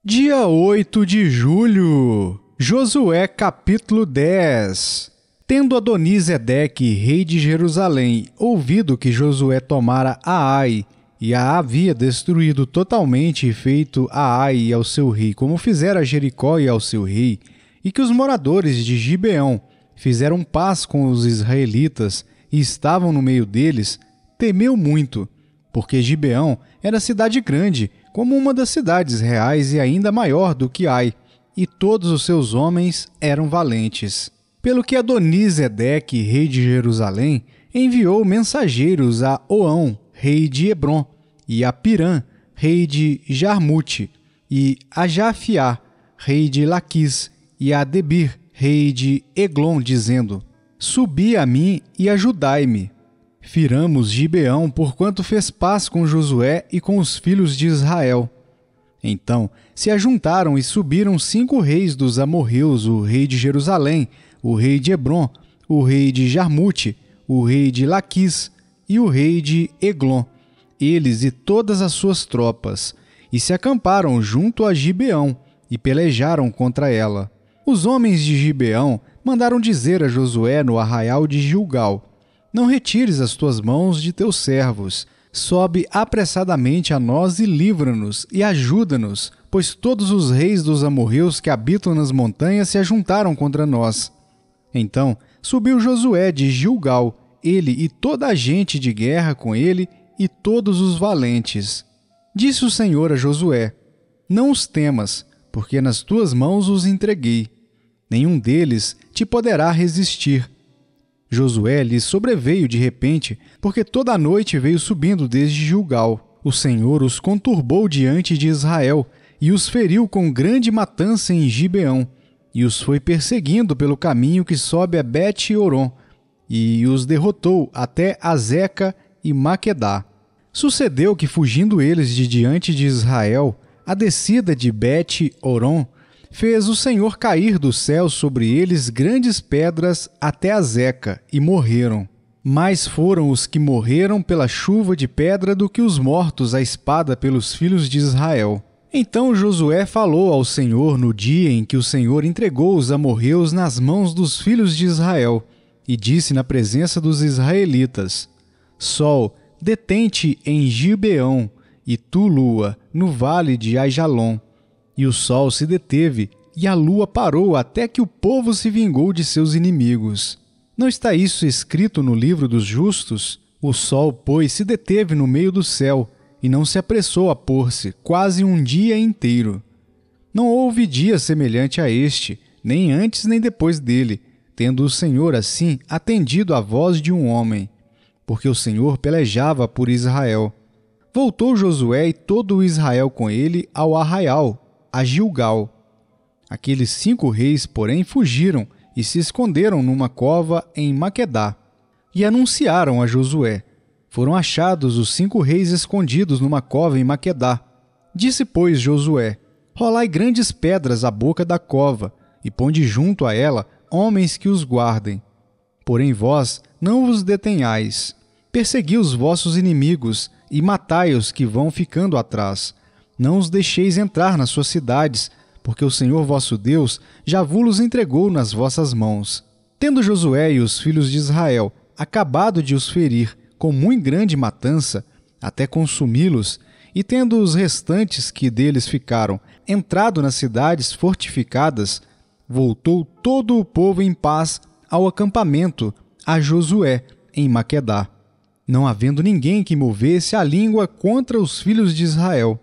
Dia 8 de julho, Josué capítulo 10. Tendo Adoni-Zedeque, rei de Jerusalém, ouvido que Josué tomara Ai e a havia destruído totalmente e feito a Ai e ao seu rei, como fizera a Jericó e ao seu rei, e que os moradores de Gibeão fizeram paz com os israelitas e estavam no meio deles, temeu muito, porque Gibeão era cidade grande, como uma das cidades reais e ainda maior do que Ai, e todos os seus homens eram valentes. Pelo que Adoni-Zedeque, rei de Jerusalém, enviou mensageiros a Oão, rei de Hebrom, e a Pirã, rei de Jarmute, e a Jafiá, rei de Laquis, e a Debir, rei de Eglon, dizendo: Subi a mim e ajudai-me. Firamos Gibeão, porquanto fez paz com Josué e com os filhos de Israel. Então se ajuntaram e subiram 5 reis dos amorreus, o rei de Jerusalém, o rei de Hebrom, o rei de Jarmute, o rei de Laquis e o rei de Eglon, eles e todas as suas tropas, e se acamparam junto a Gibeão e pelejaram contra ela. Os homens de Gibeão mandaram dizer a Josué no arraial de Gilgal: Não retires as tuas mãos de teus servos. Sobe apressadamente a nós e livra-nos e ajuda-nos, pois todos os reis dos amorreus que habitam nas montanhas se ajuntaram contra nós. Então subiu Josué de Gilgal, ele e toda a gente de guerra com ele e todos os valentes. Disse o Senhor a Josué: Não os temas, porque nas tuas mãos os entreguei. Nenhum deles te poderá resistir. Josué lhes sobreveio de repente, porque toda a noite veio subindo desde Gilgal. O Senhor os conturbou diante de Israel e os feriu com grande matança em Gibeão, e os foi perseguindo pelo caminho que sobe a Bet-Oron, e os derrotou até Azeca e Maquedá. Sucedeu que, fugindo eles de diante de Israel, a descida de Bet-Oron, fez o Senhor cair do céu sobre eles grandes pedras até Azeca, e morreram. Mais foram os que morreram pela chuva de pedra do que os mortos à espada pelos filhos de Israel. Então Josué falou ao Senhor no dia em que o Senhor entregou os amorreus nas mãos dos filhos de Israel, e disse na presença dos israelitas: Sol, detente em Gibeão, e tu, lua, no vale de Aijalon. E o sol se deteve, e a lua parou até que o povo se vingou de seus inimigos. Não está isso escrito no livro dos justos? O sol, pois, se deteve no meio do céu, e não se apressou a pôr-se, quase um dia inteiro. Não houve dia semelhante a este, nem antes nem depois dele, tendo o Senhor assim atendido à voz de um homem, porque o Senhor pelejava por Israel. Voltou Josué e todo o Israel com ele ao arraial, a Gilgal. Aqueles 5 reis, porém, fugiram e se esconderam numa cova em Maquedá. E anunciaram a Josué: Foram achados os 5 reis escondidos numa cova em Maquedá. Disse, pois, Josué: Rolai grandes pedras à boca da cova, e ponde junto a ela homens que os guardem. Porém vós não vos detenhais. Persegui os vossos inimigos, e matai os que vão ficando atrás. Não os deixeis entrar nas suas cidades, porque o Senhor vosso Deus já vos entregou nas vossas mãos. Tendo Josué e os filhos de Israel acabado de os ferir com muito grande matança, até consumi-los, e tendo os restantes que deles ficaram entrado nas cidades fortificadas, voltou todo o povo em paz ao acampamento a Josué em Maquedá, não havendo ninguém que movesse a língua contra os filhos de Israel.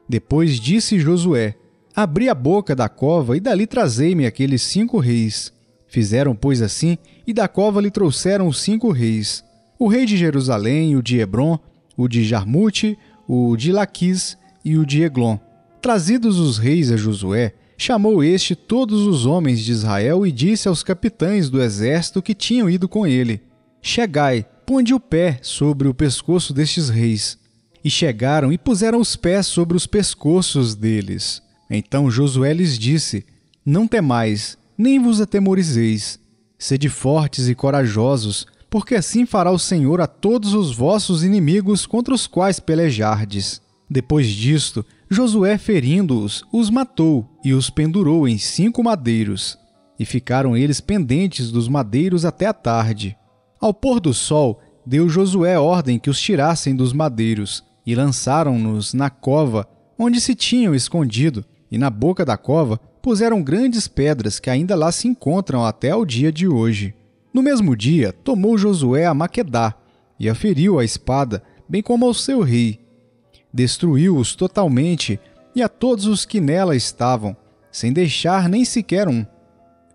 Depois disse Josué: Abri a boca da cova e dali trazei-me aqueles 5 reis. Fizeram, pois, assim, e da cova lhe trouxeram os 5 reis: o rei de Jerusalém, o de Hebrom, o de Jarmute, o de Laquis e o de Eglon. Trazidos os reis a Josué, chamou este todos os homens de Israel e disse aos capitães do exército que tinham ido com ele: Chegai, ponde o pé sobre o pescoço destes reis. E chegaram e puseram os pés sobre os pescoços deles. Então Josué lhes disse: Não temais, nem vos atemorizeis. Sede fortes e corajosos, porque assim fará o Senhor a todos os vossos inimigos contra os quais pelejardes. Depois disto, Josué, ferindo-os, os matou e os pendurou em 5 madeiros. E ficaram eles pendentes dos madeiros até a tarde. Ao pôr do sol, deu Josué ordem que os tirassem dos madeiros, e lançaram-nos na cova, onde se tinham escondido, e na boca da cova puseram grandes pedras que ainda lá se encontram até ao dia de hoje. No mesmo dia, tomou Josué a Maquedá, e a feriu à espada, bem como ao seu rei. Destruiu-os totalmente, e a todos os que nela estavam, sem deixar nem sequer um.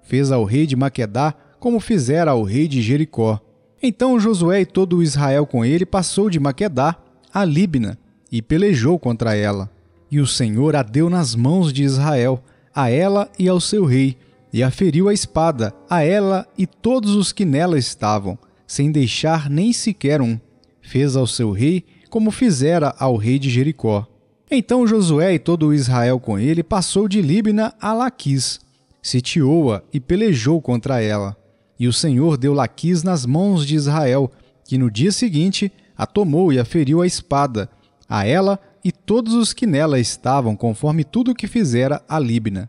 Fez ao rei de Maquedá como fizera ao rei de Jericó. Então Josué e todo o Israel com ele passou de Maquedá a Líbna e pelejou contra ela. E o Senhor a deu nas mãos de Israel, a ela e ao seu rei, e a feriu a espada, a ela e todos os que nela estavam, sem deixar nem sequer um. Fez ao seu rei como fizera ao rei de Jericó. Então Josué e todo o Israel com ele passou de Líbna a Laquis, sitiou-a e pelejou contra ela. E o Senhor deu Laquis nas mãos de Israel, que no dia seguinte a tomou e a feriu a espada, a ela e todos os que nela estavam, conforme tudo o que fizera a Líbna.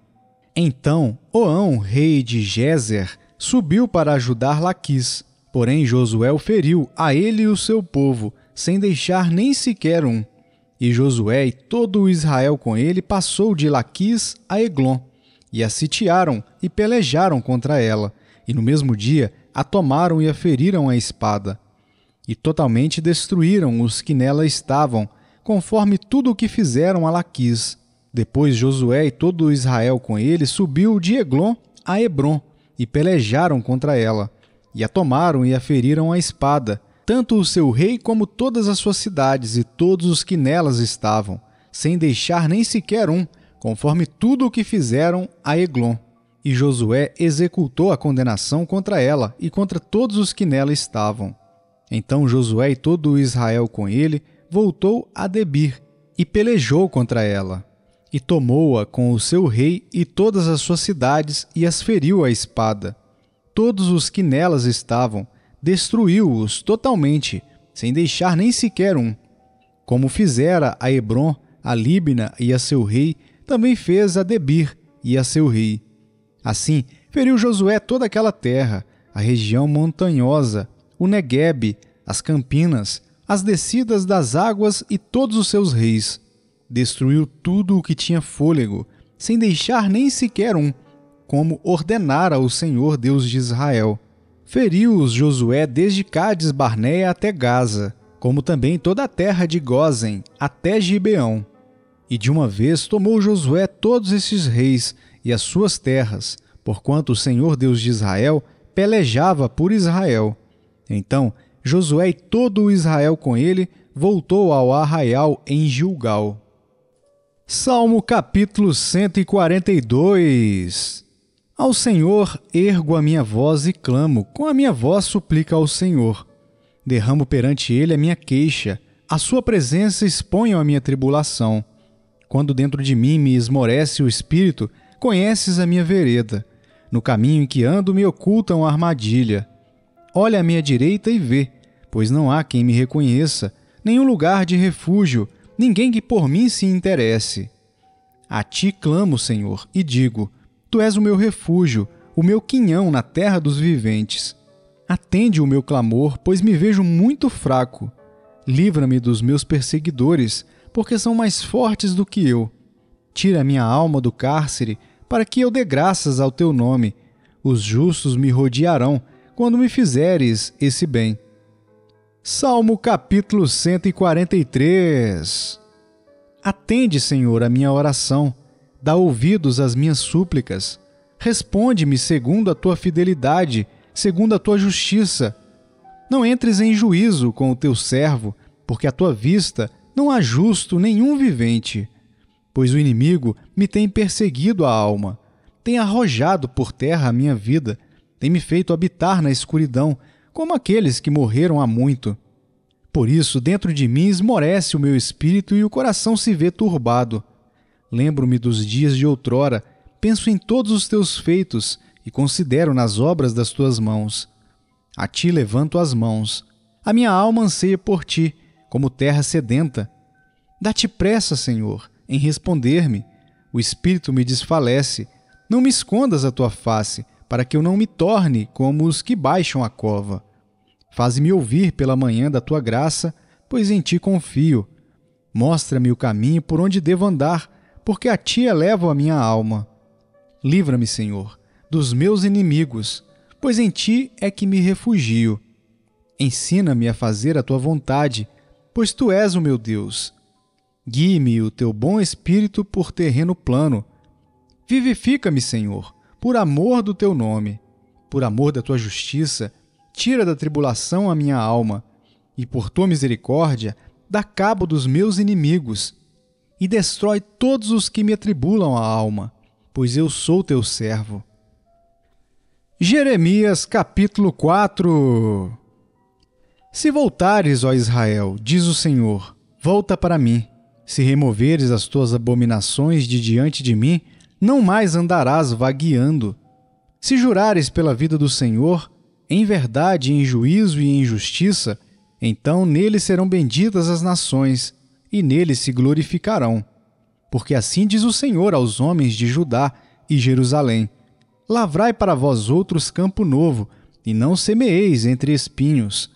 Então Oão, rei de Gézer, subiu para ajudar Laquis. Porém Josué o feriu, a ele e o seu povo, sem deixar nem sequer um. E Josué e todo o Israel com ele passou de Laquis a Eglon, e a sitiaram e pelejaram contra ela, e no mesmo dia a tomaram e a feriram a espada. E totalmente destruíram os que nela estavam, conforme tudo o que fizeram a Laquis. Depois Josué e todo o Israel com ele subiu de Eglon a Hebrom, e pelejaram contra ela, e a tomaram e a feriram a espada, tanto o seu rei como todas as suas cidades e todos os que nelas estavam, sem deixar nem sequer um, conforme tudo o que fizeram a Eglon. E Josué executou a condenação contra ela e contra todos os que nela estavam. Então Josué e todo o Israel com ele voltou a Debir e pelejou contra ela. E tomou-a com o seu rei e todas as suas cidades e as feriu à espada. Todos os que nelas estavam, destruiu-os totalmente, sem deixar nem sequer um. Como fizera a Hebrom, a Líbna e a seu rei, também fez a Debir e a seu rei. Assim, feriu Josué toda aquela terra, a região montanhosa, o Neguebe, as campinas, as descidas das águas e todos os seus reis. Destruiu tudo o que tinha fôlego, sem deixar nem sequer um, como ordenara o Senhor Deus de Israel. Feriu-os Josué desde Cádiz Barneia até Gaza, como também toda a terra de Gósen até Gibeão. E de uma vez tomou Josué todos esses reis e as suas terras, porquanto o Senhor Deus de Israel pelejava por Israel. Então Josué e todo o Israel com ele voltou ao arraial em Gilgal. Salmo capítulo 142. Ao Senhor ergo a minha voz e clamo, com a minha voz suplico ao Senhor. Derramo perante ele a minha queixa, à sua presença exponho a minha tribulação. Quando dentro de mim me esmorece o espírito, conheces a minha vereda. No caminho em que ando me ocultam a armadilha. Olha à minha direita e vê, pois não há quem me reconheça, nenhum lugar de refúgio, ninguém que por mim se interesse. A ti clamo, Senhor, e digo, tu és o meu refúgio, o meu quinhão na terra dos viventes. Atende o meu clamor, pois me vejo muito fraco. Livra-me dos meus perseguidores, porque são mais fortes do que eu. Tira a minha alma do cárcere, para que eu dê graças ao teu nome. Os justos me rodearão, quando me fizeres esse bem. Salmo capítulo 143. Atende, Senhor, a minha oração. Dá ouvidos às minhas súplicas. Responde-me segundo a tua fidelidade, segundo a tua justiça. Não entres em juízo com o teu servo, porque à tua vista não há justo nenhum vivente. Pois o inimigo me tem perseguido a alma, tem arrojado por terra a minha vida, tem me feito habitar na escuridão, como aqueles que morreram há muito. Por isso, dentro de mim esmorece o meu espírito e o coração se vê turbado. Lembro-me dos dias de outrora, penso em todos os teus feitos e considero nas obras das tuas mãos. A ti levanto as mãos. A minha alma anseia por ti, como terra sedenta. Dá-te pressa, Senhor, em responder-me. O espírito me desfalece. Não me escondas a tua face, para que eu não me torne como os que baixam a cova. Faze-me ouvir pela manhã da tua graça, pois em ti confio. Mostra-me o caminho por onde devo andar, porque a ti elevo a minha alma. Livra-me, Senhor, dos meus inimigos, pois em ti é que me refugio. Ensina-me a fazer a tua vontade, pois tu és o meu Deus. Guie-me o teu bom espírito por terreno plano. Vivifica-me, Senhor, por amor do teu nome. Por amor da tua justiça, tira da tribulação a minha alma, e por tua misericórdia, dá cabo dos meus inimigos, e destrói todos os que me atribulam a alma, pois eu sou teu servo. Jeremias capítulo 4. Se voltares, ó Israel, diz o Senhor, volta para mim. Se removeres as tuas abominações de diante de mim, não mais andarás vagueando. Se jurares pela vida do Senhor, em verdade, em juízo e em justiça, então nele serão benditas as nações, e nele se glorificarão. Porque assim diz o Senhor aos homens de Judá e Jerusalém: Lavrai para vós outros campo novo, e não semeeis entre espinhos.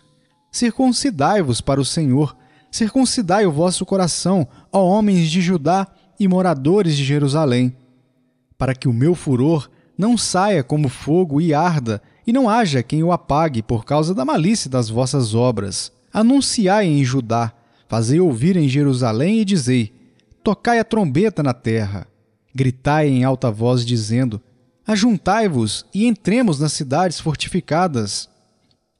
Circuncidai-vos para o Senhor, circuncidai o vosso coração, ó homens de Judá e moradores de Jerusalém, para que o meu furor não saia como fogo e arda, e não haja quem o apague por causa da malícia das vossas obras. Anunciai em Judá, fazei ouvir em Jerusalém e dizei: tocai a trombeta na terra. Gritai em alta voz, dizendo: ajuntai-vos e entremos nas cidades fortificadas.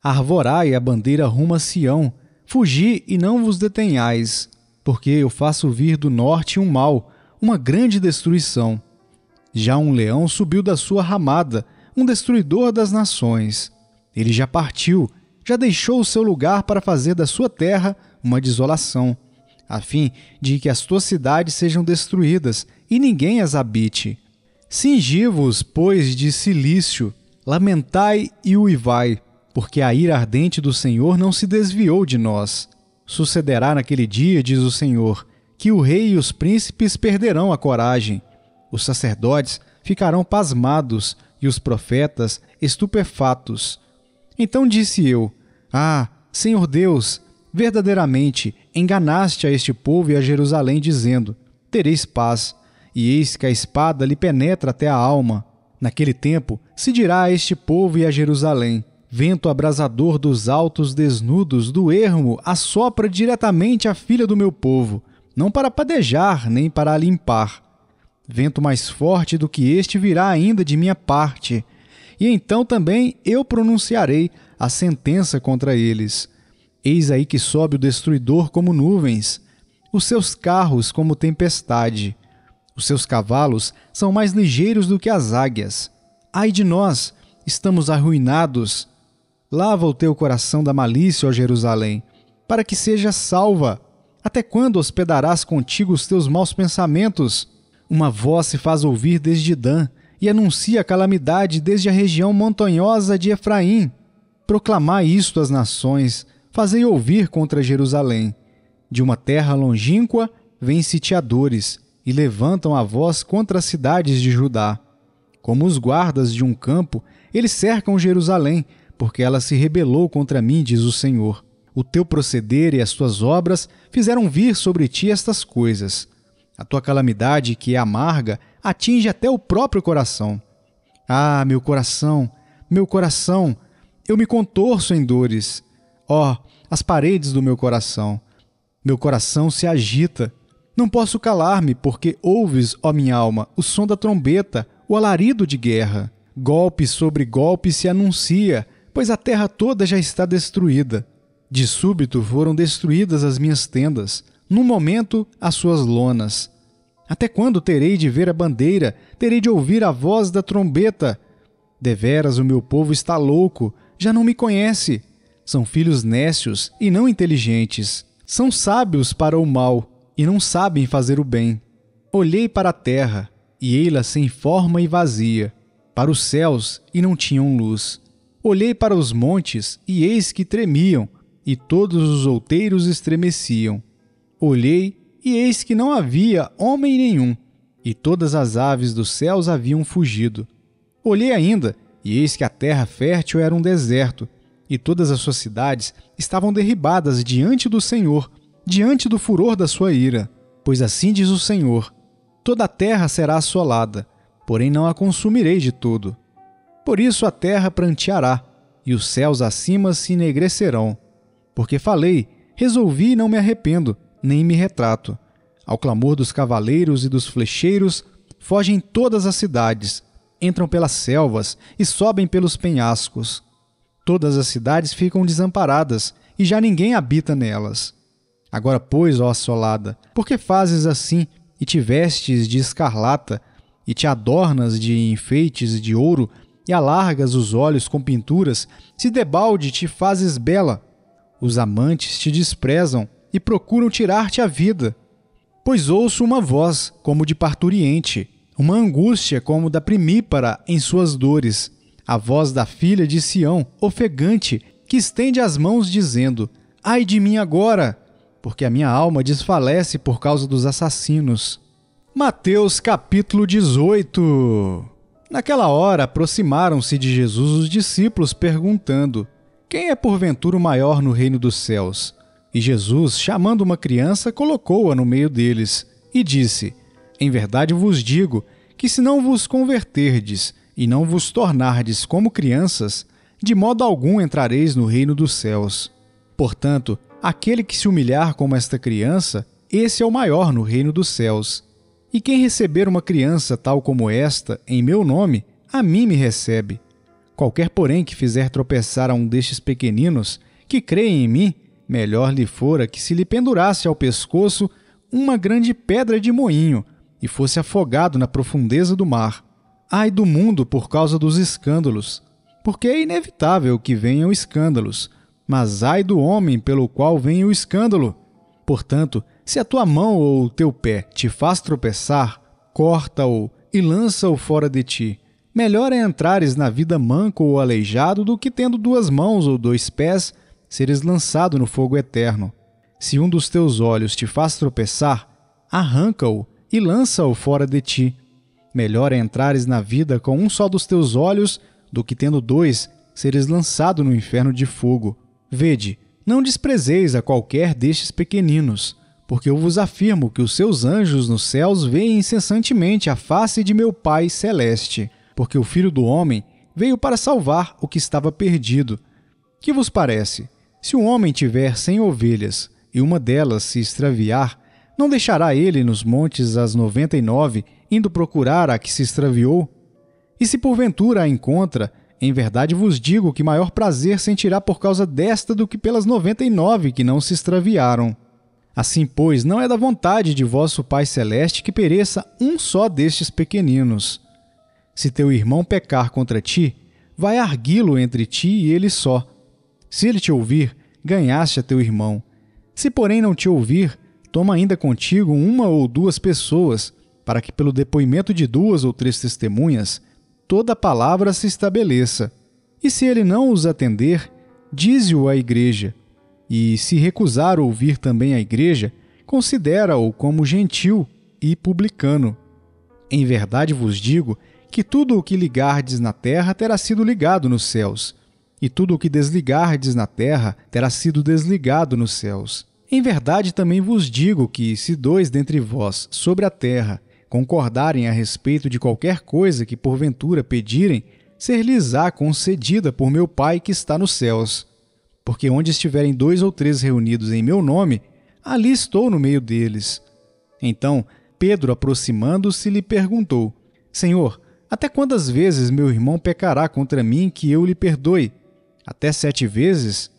Arvorai a bandeira rumo a Sião, fugi e não vos detenhais, porque eu faço vir do norte um mal, uma grande destruição. Já um leão subiu da sua ramada, um destruidor das nações. Ele já partiu, já deixou o seu lugar para fazer da sua terra uma desolação, a fim de que as tuas cidades sejam destruídas e ninguém as habite. Cingi-vos, pois, de cilício, lamentai e uivai, porque a ira ardente do Senhor não se desviou de nós. Sucederá naquele dia, diz o Senhor, que o rei e os príncipes perderão a coragem. Os sacerdotes ficarão pasmados e os profetas estupefatos. Então disse eu: ah, Senhor Deus, verdadeiramente enganaste a este povo e a Jerusalém, dizendo: tereis paz, e eis que a espada lhe penetra até a alma. Naquele tempo se dirá a este povo e a Jerusalém: vento abrasador dos altos desnudos do ermo assopra diretamente a filha do meu povo, não para padejar nem para a limpar. Vento mais forte do que este virá ainda de minha parte, e então também eu pronunciarei a sentença contra eles. Eis aí que sobe o destruidor como nuvens, os seus carros como tempestade. Os seus cavalos são mais ligeiros do que as águias. Ai de nós, estamos arruinados. Lava o teu coração da malícia, ó Jerusalém, para que seja salva. Até quando hospedarás contigo os teus maus pensamentos? Uma voz se faz ouvir desde Dan, e anuncia a calamidade desde a região montanhosa de Efraim. Proclamai isto às nações, fazei ouvir contra Jerusalém. De uma terra longínqua vêm sitiadores, e levantam a voz contra as cidades de Judá. Como os guardas de um campo, eles cercam Jerusalém, porque ela se rebelou contra mim, diz o Senhor. O teu proceder e as tuas obras fizeram vir sobre ti estas coisas. A tua calamidade, que é amarga, atinge até o próprio coração. Ah, meu coração, eu me contorço em dores. Ó, as paredes do meu coração se agita. Não posso calar-me, porque ouves, ó minha alma, o som da trombeta, o alarido de guerra. Golpe sobre golpe se anuncia, pois a terra toda já está destruída. De súbito foram destruídas as minhas tendas, num momento as suas lonas. Até quando terei de ver a bandeira, terei de ouvir a voz da trombeta? Deveras o meu povo está louco, já não me conhece. São filhos nécios e não inteligentes. São sábios para o mal e não sabem fazer o bem. Olhei para a terra, e ei-la sem forma e vazia, para os céus, e não tinham luz. Olhei para os montes, e eis que tremiam, e todos os outeiros estremeciam. Olhei, e eis que não havia homem nenhum, e todas as aves dos céus haviam fugido. Olhei ainda, e eis que a terra fértil era um deserto, e todas as suas cidades estavam derribadas diante do Senhor, diante do furor da sua ira. Pois assim diz o Senhor: toda a terra será assolada, porém não a consumirei de todo. Por isso a terra pranteará, e os céus acima se enegrecerão. Porque falei, resolvi e não me arrependo, nem me retrato. Ao clamor dos cavaleiros e dos flecheiros, fogem todas as cidades, entram pelas selvas e sobem pelos penhascos. Todas as cidades ficam desamparadas, e já ninguém habita nelas. Agora, pois, ó assolada, por que fazes assim, e te vestes de escarlata, e te adornas de enfeites de ouro, e alargas os olhos com pinturas, se debalde te fazes bela? Os amantes te desprezam e procuram tirar-te a vida. Pois ouço uma voz como de parturiente, uma angústia como da primípara em suas dores, a voz da filha de Sião, ofegante, que estende as mãos dizendo: ai de mim agora, porque a minha alma desfalece por causa dos assassinos. Mateus capítulo 18. Naquela hora aproximaram-se de Jesus os discípulos perguntando: quem é porventura o maior no reino dos céus? E Jesus, chamando uma criança, colocou-a no meio deles e disse: em verdade vos digo que se não vos converterdes e não vos tornardes como crianças, de modo algum entrareis no reino dos céus. Portanto, aquele que se humilhar como esta criança, esse é o maior no reino dos céus. E quem receber uma criança tal como esta, em meu nome, a mim me recebe. Qualquer, porém, que fizer tropeçar a um destes pequeninos, que creem em mim, melhor lhe fora que se lhe pendurasse ao pescoço uma grande pedra de moinho e fosse afogado na profundeza do mar. Ai do mundo por causa dos escândalos, porque é inevitável que venham escândalos, mas ai do homem pelo qual vem o escândalo. Portanto, se a tua mão ou o teu pé te faz tropeçar, corta-o e lança-o fora de ti. Melhor é entrares na vida manco ou aleijado do que, tendo 2 mãos ou 2 pés, seres lançado no fogo eterno. Se um dos teus olhos te faz tropeçar, arranca-o e lança-o fora de ti. Melhor é entrares na vida com um só dos teus olhos do que, tendo 2, seres lançado no inferno de fogo. Vede, não desprezeis a qualquer destes pequeninos, porque eu vos afirmo que os seus anjos nos céus veem incessantemente a face de meu Pai celeste, porque o Filho do Homem veio para salvar o que estava perdido. Que vos parece? Se um homem tiver 100 ovelhas e uma delas se extraviar, não deixará ele nos montes as 99, indo procurar a que se extraviou? E se porventura a encontra, em verdade vos digo que maior prazer sentirá por causa desta do que pelas 99 que não se extraviaram. Assim, pois, não é da vontade de vosso Pai Celeste que pereça um só destes pequeninos. Se teu irmão pecar contra ti, vai arguí-lo entre ti e ele só. Se ele te ouvir, ganhaste a teu irmão. Se, porém, não te ouvir, toma ainda contigo 1 ou 2 pessoas, para que pelo depoimento de 2 ou 3 testemunhas, toda a palavra se estabeleça. E se ele não os atender, dize-o à igreja. E se recusar ouvir também a igreja, considera-o como gentil e publicano. Em verdade vos digo que tudo o que ligardes na terra terá sido ligado nos céus, e tudo o que desligardes na terra terá sido desligado nos céus. Em verdade também vos digo que, se 2 dentre vós sobre a terra concordarem a respeito de qualquer coisa que porventura pedirem, ser-lhes-á concedida por meu Pai que está nos céus. Porque onde estiverem 2 ou 3 reunidos em meu nome, ali estou no meio deles. Então, Pedro, aproximando-se, lhe perguntou: Senhor, até quantas vezes meu irmão pecará contra mim que eu lhe perdoe? Até 7 vezes?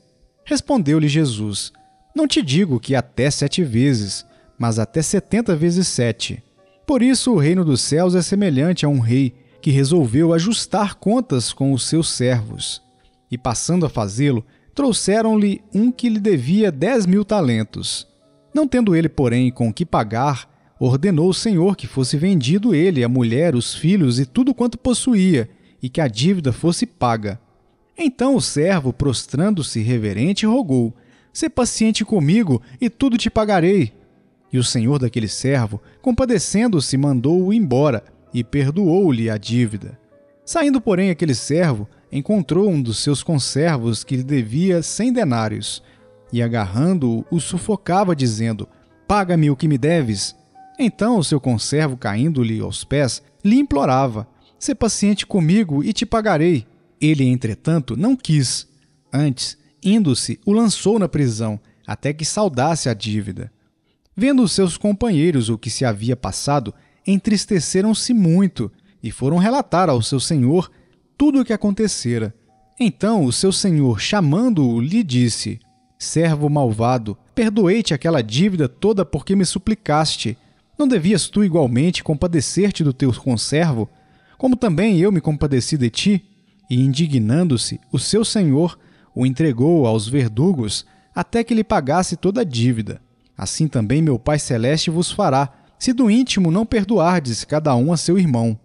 Respondeu-lhe Jesus: Não te digo que até 7 vezes, mas até 70 vezes 7. Por isso o reino dos céus é semelhante a um rei que resolveu ajustar contas com os seus servos. E passando a fazê-lo, trouxeram-lhe um que lhe devia 10.000 talentos. Não tendo ele, porém, com que pagar, ordenou o Senhor que fosse vendido ele, a mulher, os filhos e tudo quanto possuía, e que a dívida fosse paga. Então o servo, prostrando-se reverente, rogou: Sê paciente comigo, e tudo te pagarei. E o senhor daquele servo, compadecendo-se, mandou-o embora e perdoou-lhe a dívida. Saindo, porém, aquele servo, encontrou um dos seus conservos que lhe devia 100 denários, e agarrando-o, o sufocava, dizendo: paga-me o que me deves. Então o seu conservo, caindo-lhe aos pés, lhe implorava: sê paciente comigo e te pagarei. Ele, entretanto, não quis. Antes, indo-se, o lançou na prisão, até que saldasse a dívida. Vendo os seus companheiros o que se havia passado, entristeceram-se muito e foram relatar ao seu senhor tudo o que acontecera. Então o seu senhor, chamando-o, lhe disse: servo malvado, perdoei-te aquela dívida toda porque me suplicaste. Não devias tu igualmente compadecer-te do teu conservo, como também eu me compadeci de ti? E, indignando-se, o seu senhor o entregou aos verdugos até que lhe pagasse toda a dívida. Assim também meu Pai Celeste vos fará, se do íntimo não perdoardes cada um a seu irmão.